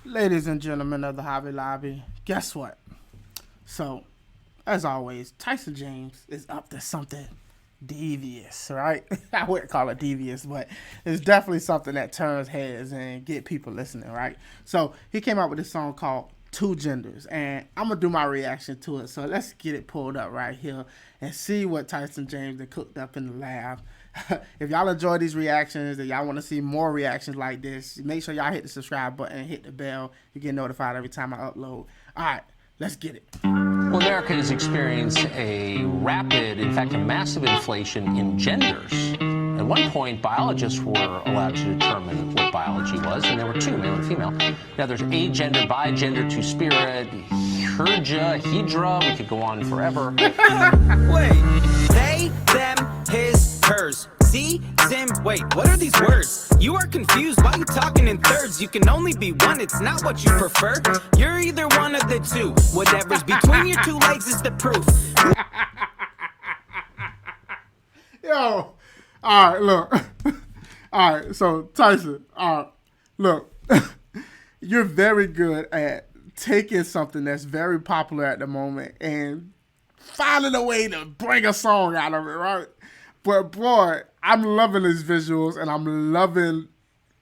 Ladies and gentlemen of the Hobby Lobby, guess what? So, as always, Tyson James is up to something devious, right? I wouldn't call it devious, but it's definitely something that turns heads and get people listening, right? So, he came out with this song called Two Genders, and I'm going to do my reaction to it. So, let's get it pulled up right here and see what Tyson James had cooked up in the lab. If y'all enjoy these reactions and y'all want to see more reactions like this, make sure y'all hit the subscribe button and hit the bell. You get notified every time I upload. All right, let's get it. Well, America has experienced a rapid, in fact, a massive inflation in genders. At one point, biologists were allowed to determine what biology was, and there were two, male and female. Now there's agender, bigender, two-spirit, herja, hedra. We could go on forever. Wait, they, them, his, hers. See, Zim, wait, what are these words? You are confused, why you talking in thirds? You can only be one, it's not what you prefer. You're either one of the two. Whatever's between your two legs is the proof. Yo, all right, look. All right, so Tyson, look, you're very good at taking something that's very popular at the moment and finding a way to bring a song out of it, right? But boy, I'm loving these visuals and I'm loving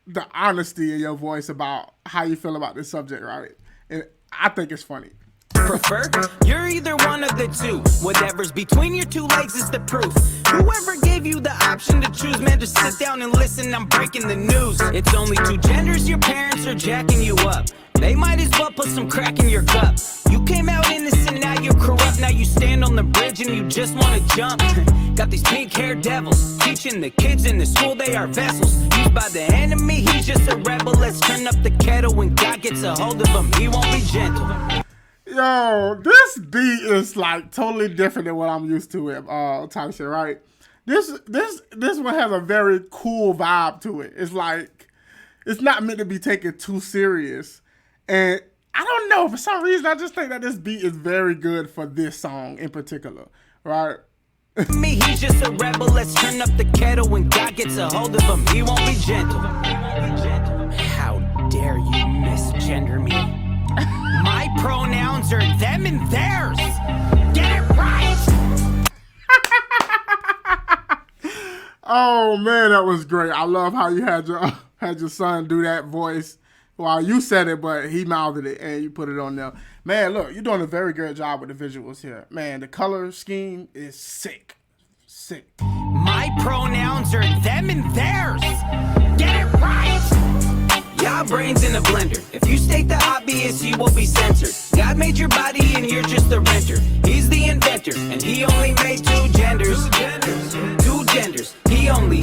the honesty in your voice about how you feel about this subject, right? And I think it's funny. Prefer? You're either one of the two. Whatever's between your two legs is the proof. Whoever gave you the option to choose, man, just sit down and listen, I'm breaking the news. It's only two genders, your parents are jacking you up. They might as well put some crack in your cup. You came out innocent, now you're corrupt. Now you stand on the bridge and you just want to jump. Got these pink-haired devils teaching the kids in the school they are vessels. Used by the enemy, he's just a rebel. Let's turn up the kettle. When God gets a hold of him, he won't be gentle. Yo, this beat is like totally different than what I'm used to with Tyson, right? This one has a very cool vibe to it. It's like it's not meant to be taken too serious. And I don't know, for some reason I just think that this beat is very good for this song in particular, right? Me, he's just a rebel. Let's turn up the kettle. When God gets a hold of him, he won't be gentle. How dare you misgender me? My pronouns are them and theirs. Get it right. Oh man, that was great. I love how you had your son do that voice. Well, you said it, but he mouthed it and you put it on there. Man, look, you're doing a very good job with the visuals here. Man, the color scheme is sick. Sick. My pronouns are them and theirs. Get it right. Y'all brains in a blender. If you state the obvious, you will be censored. God made your body and you're just the renter. He's the inventor and he only made two genders. Two genders. He only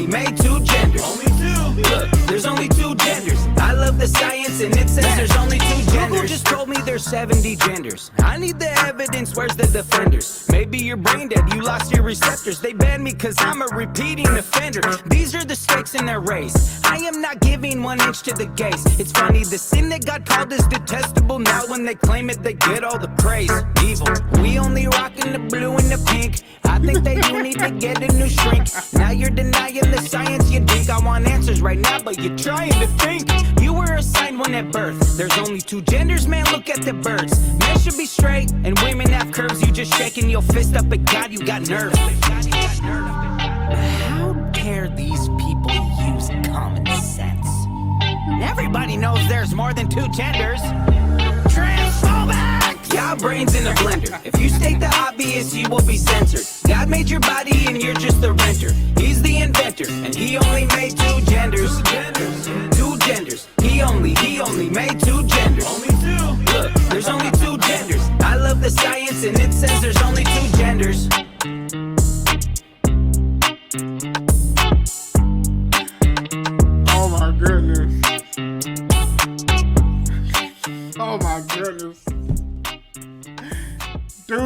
made two genders. Only two. Look, there's only two genders. I love the science and it says there's only two genders. Google just told me there's 70 genders. I need the evidence, where's the defenders? Maybe you're brain dead, you lost your receptors. They banned me cause I'm a repeating offender. These are the stakes in their race. I am not giving 1 inch to the gaze. It's funny, the sin that God called is detestable. Now when they claim it, they get all the praise. Evil, we only rockin' the blue and the pink. I think they do need to get a new shrink. Now you're denying the science, you think I want answers right now, but you're trying to think. You were assigned one at birth. There's only two genders, man, look at the birds. Men should be straight, and women have curves. You just shaking your fist up at God, you got nerve. How dare these people use common sense? Everybody knows there's more than two genders. Transphobic! Y'all brains in a blender. If you state the obvious, you will be censored. God made your body and you're just the renter. He's the inventor and he only made two genders. Two genders. He only made two genders. Only two. Look, there's only two genders. I love the science and it says there's only two genders. Oh my goodness. Oh my goodness. Dude,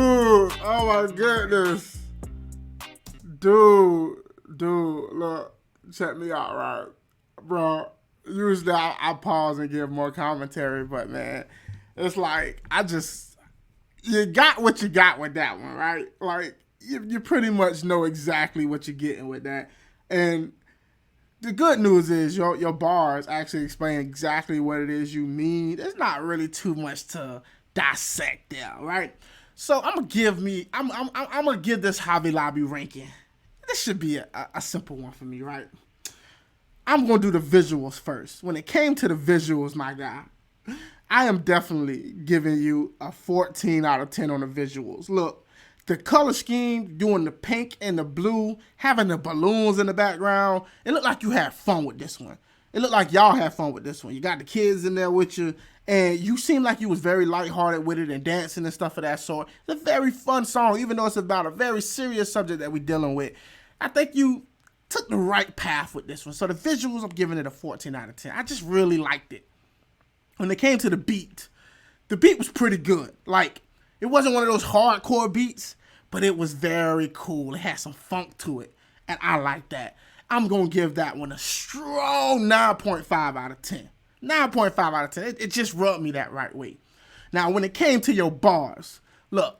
oh my goodness. Dude, look, check me out, right? Bro, usually I pause and give more commentary, but man, it's like, you got what you got with that one, right? Like, you pretty much know exactly what you're getting with that. And the good news is your bars actually explain exactly what it is you mean. There's not really too much to dissect there, right? So I'm gonna give this Hobby Lobby ranking. This should be a simple one for me, right? I'm gonna do the visuals first. When it came to the visuals, my guy, I am definitely giving you a 14 out of 10 on the visuals. Look, the color scheme, doing the pink and the blue, having the balloons in the background, it looked like you had fun with this one. It looked like y'all had fun with this one. You got the kids in there with you, and you seemed like you was very lighthearted with it and dancing and stuff of that sort. It's a very fun song, even though it's about a very serious subject that we're dealing with. I think you took the right path with this one. So the visuals, I'm giving it a 14 out of 10. I just really liked it. When it came to the beat was pretty good. Like, it wasn't one of those hardcore beats, but it was very cool. It had some funk to it, and I like that. I'm going to give that one a strong 9.5 out of 10. 9.5 out of 10. It just rubbed me that right way. Now, when it came to your bars, look,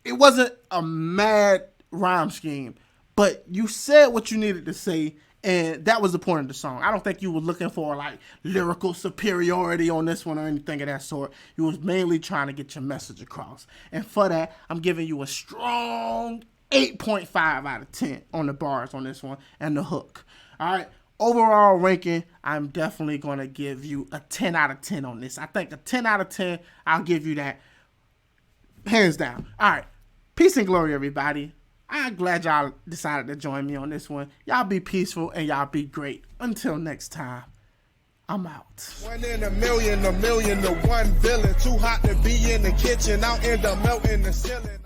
it wasn't a mad rhyme scheme, but you said what you needed to say, and that was the point of the song. I don't think you were looking for, like, lyrical superiority on this one or anything of that sort. You was mainly trying to get your message across. And for that, I'm giving you a strong 8.5 out of 10 on the bars on this one and the hook. All right. Overall ranking, I'm definitely going to give you a 10 out of 10 on this. I think a 10 out of 10, I'll give you that hands down. All right. Peace and glory, everybody. I'm glad y'all decided to join me on this one. Y'all be peaceful and y'all be great. Until next time, I'm out. 1 in a million to one villain. Too hot to be in the kitchen, I'll end up melting the ceiling.